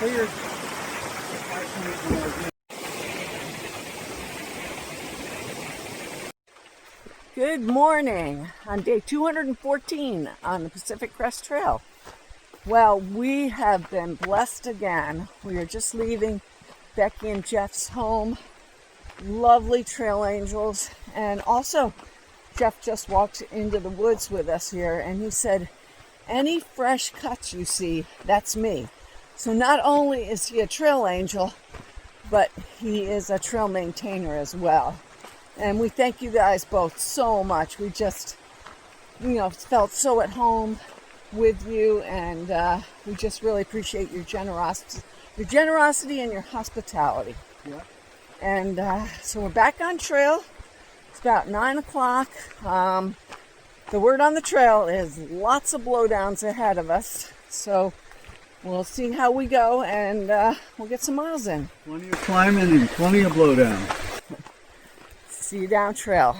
cleared. Good morning on day 214 on the Pacific Crest Trail. Well, we have been blessed again. We are just leaving Becky and Jeff's home. Lovely trail angels. And also, Jeff just walked into the woods with us here, and he said, any fresh cuts you see, that's me. So not only is he a trail angel, but he is a trail maintainer as well. And we thank you guys both so much. We just, felt so at home with you, and we just really appreciate your generosity and your hospitality. Yeah. And so we're back on trail. It's about 9 o'clock. The word on the trail is lots of blowdowns ahead of us. So we'll see how we go, and we'll get some miles in. Plenty of climbing and plenty of blowdown. See you down trail.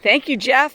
Thank you, Jeff.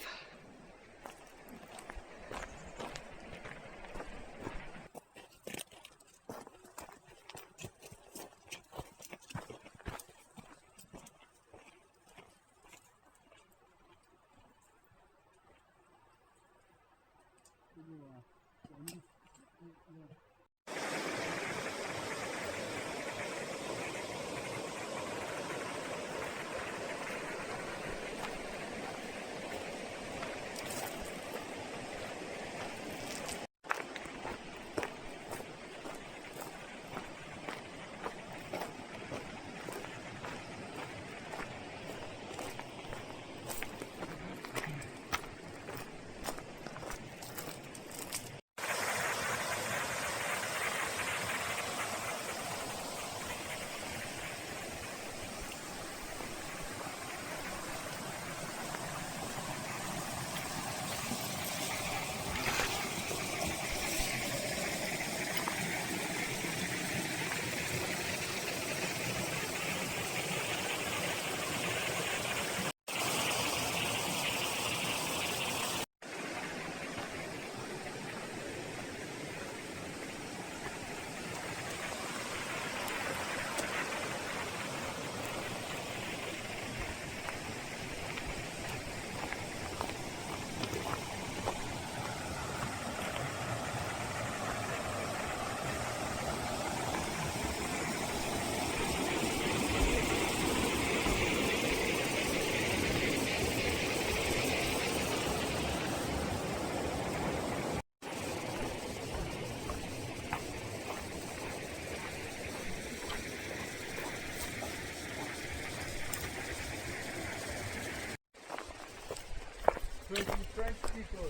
French people,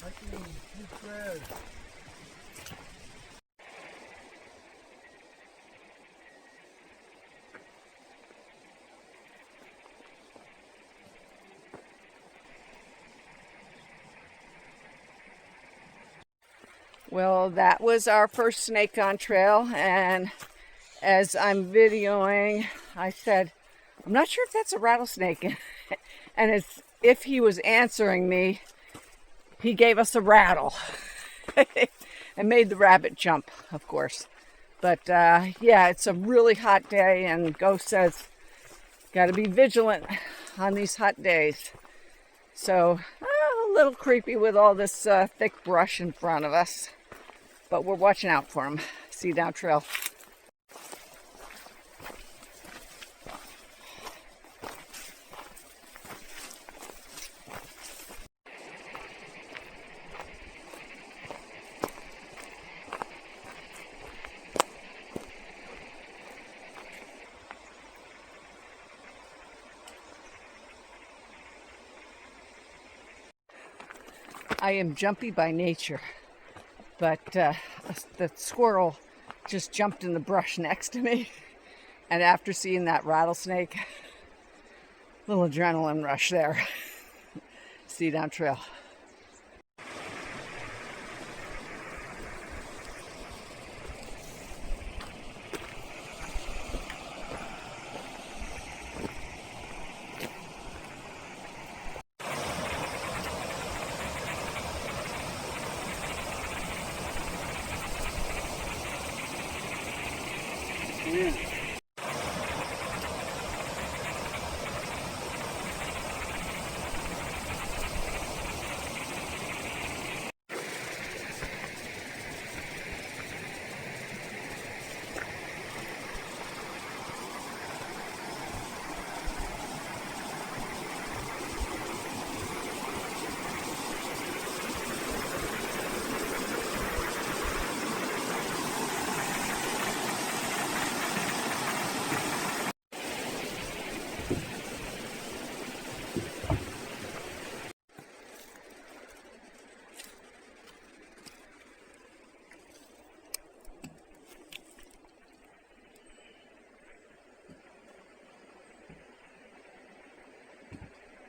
I can eat bread. Well, that was our first snake on trail, and as I'm videoing, I said, I'm not sure if that's a rattlesnake. And as if he was answering me, he gave us a rattle and made the rabbit jump, of course. But yeah, it's a really hot day, and GOH says got to be vigilant on these hot days. So a little creepy with all this thick brush in front of us. but we're watching out for them. See down trail. I am jumpy by nature, but the squirrel just jumped in the brush next to me, and after seeing that rattlesnake, little adrenaline rush there. See down trail. Yeah.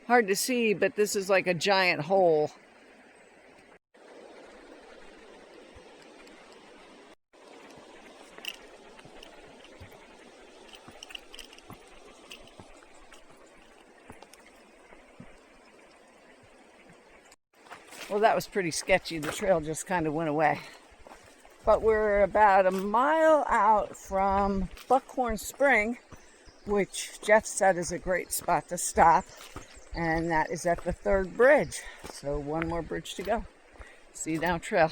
Hard to see, but this is like a giant hole. Well, that was pretty sketchy. The trail just kind of went away. But we're about a mile out from Buckhorn Spring, which Jeff said is a great spot to stop. And that is at the 3rd bridge. So one more bridge to go. See you down trail.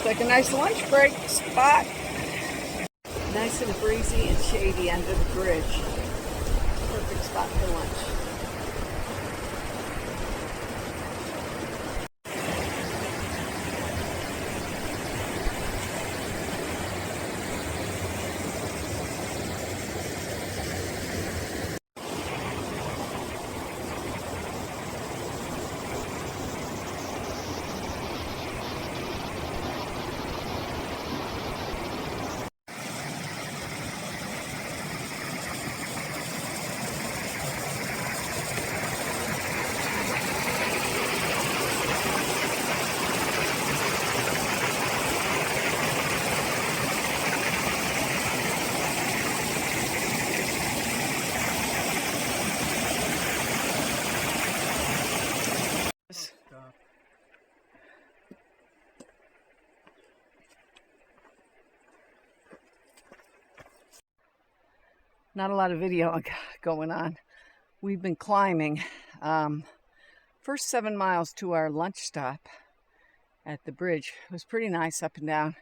Looks like a nice lunch break spot. Nice and breezy and shady under the bridge. Perfect spot for lunch. Not a lot of video going on. We've been climbing. First 7 miles to our lunch stop at the bridge. It was pretty nice up and down.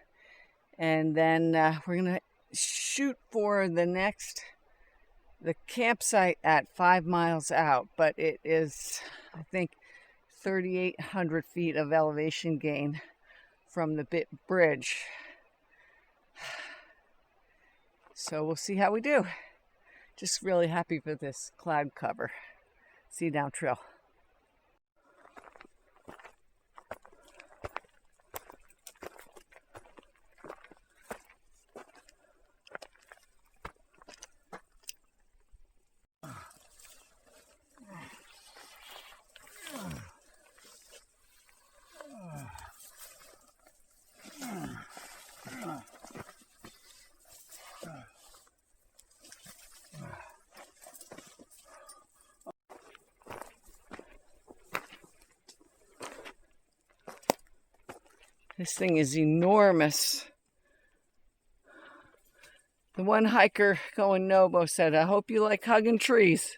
And then we're going to shoot for the campsite at 5 miles out, but it is, I think, 3,800 feet of elevation gain from the bridge. So we'll see how we do. Just really happy for this cloud cover. See you down trail. This thing is enormous. The one hiker going Nobo said, I hope you like hugging trees.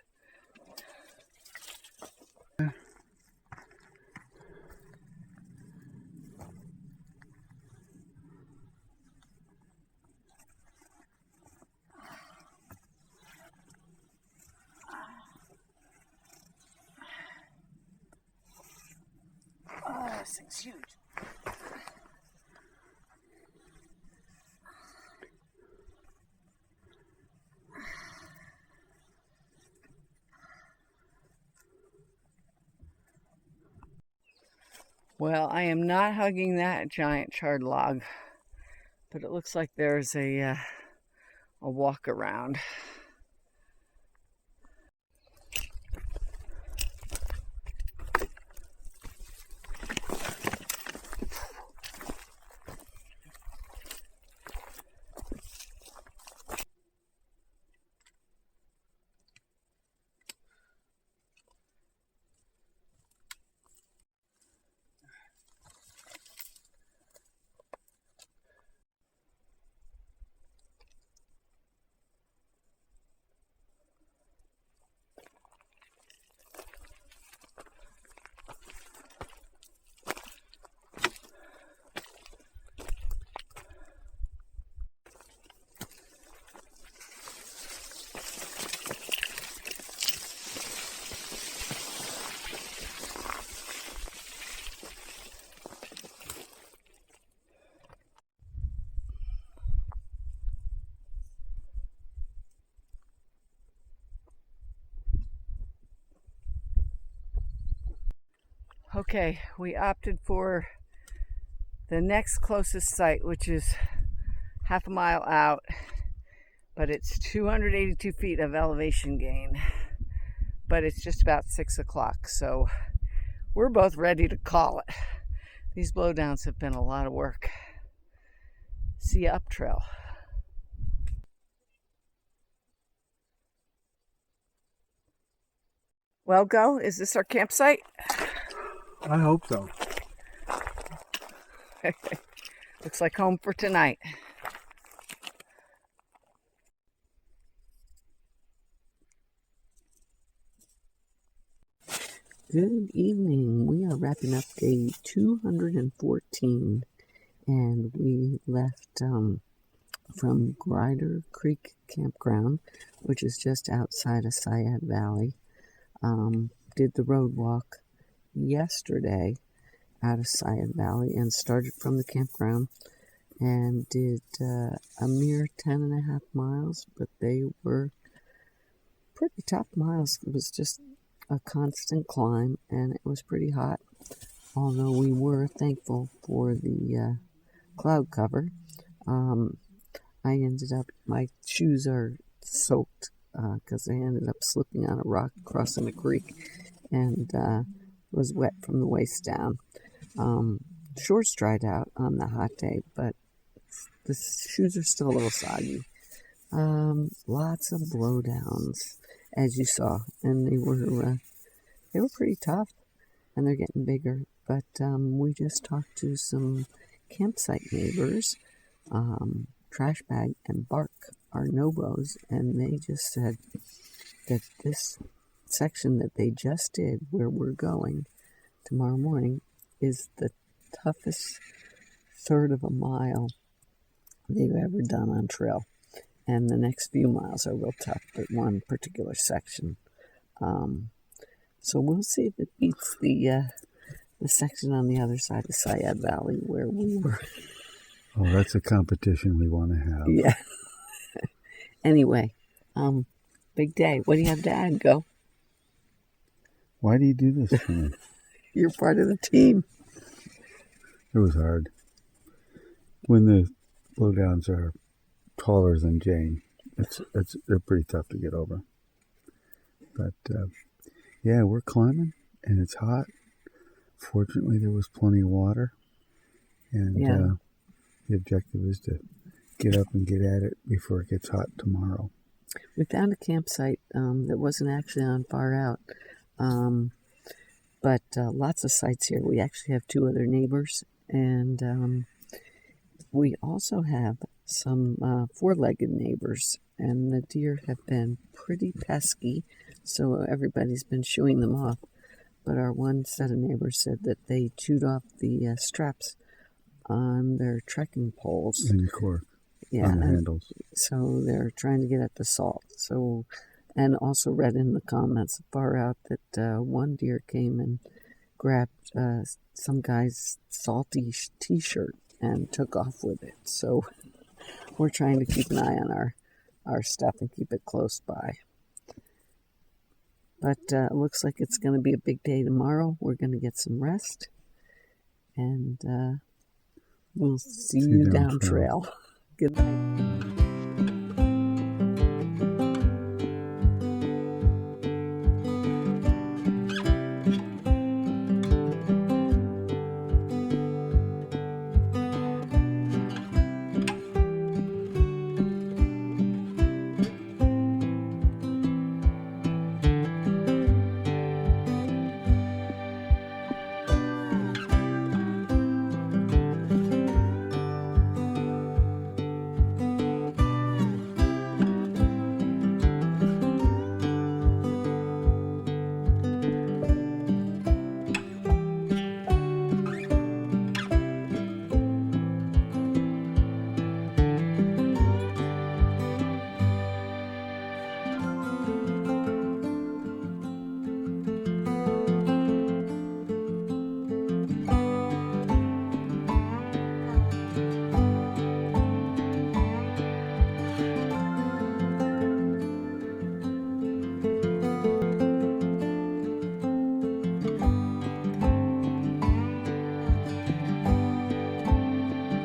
Oh, this thing's huge. Well, I am not hugging that giant charred log, but it looks like there's a walk around. Okay, we opted for the next closest site, which is half a mile out, but it's 282 feet of elevation gain. But it's just about 6 o'clock, so we're both ready to call it. These blowdowns have been a lot of work. See you up trail. Well, Go, is this our campsite? I hope so. Looks like home for tonight. Good evening. We are wrapping up day 214, and we left from Grider Creek Campground, which is just outside of Syed Valley. Did the road walk yesterday out of Syed Valley and started from the campground and did a mere 10.5 miles, but they were pretty tough miles. It was just a constant climb, and it was pretty hot, although we were thankful for the cloud cover. My shoes are soaked because I ended up slipping on a rock crossing a creek and was wet from the waist down. Shorts dried out on the hot day, but the shoes are still a little soggy. Lots of blowdowns, as you saw, and they were pretty tough, and they're getting bigger. But we just talked to some campsite neighbors. Trash Bag and Bark are Nobos, and they just said that this section that they just did, where we're going tomorrow morning, is the toughest third of a mile they've ever done on trail. And the next few miles are real tough, but one particular section. So we'll see if it beats the section on the other side of Syed Valley where we were. Oh, that's a competition we want to have. Yeah. Anyway, big day. What do you have to add? Go. Why do you do this to me? You're part of the team. It was hard. When the blowdowns are taller than Jane, they're pretty tough to get over. But yeah, we're climbing and it's hot. Fortunately, there was plenty of water, and the objective is to get up and get at it before it gets hot tomorrow. We found a campsite that wasn't actually on far out, but lots of sites here. We actually have 2 other neighbors, and we also have some 4-legged neighbors, and the deer have been pretty pesky, so everybody's been shooing them off. But our one set of neighbors said that they chewed off the straps on their trekking poles. In the core. Yeah, on the handles. So they're trying to get at the salt. So, and also read in the comments far out that one deer came and grabbed some guy's salty t-shirt and took off with it. So we're trying to keep an eye on our stuff and keep it close by. But it looks like it's going to be a big day tomorrow. We're going to get some rest, and we'll see you down trail. Good night.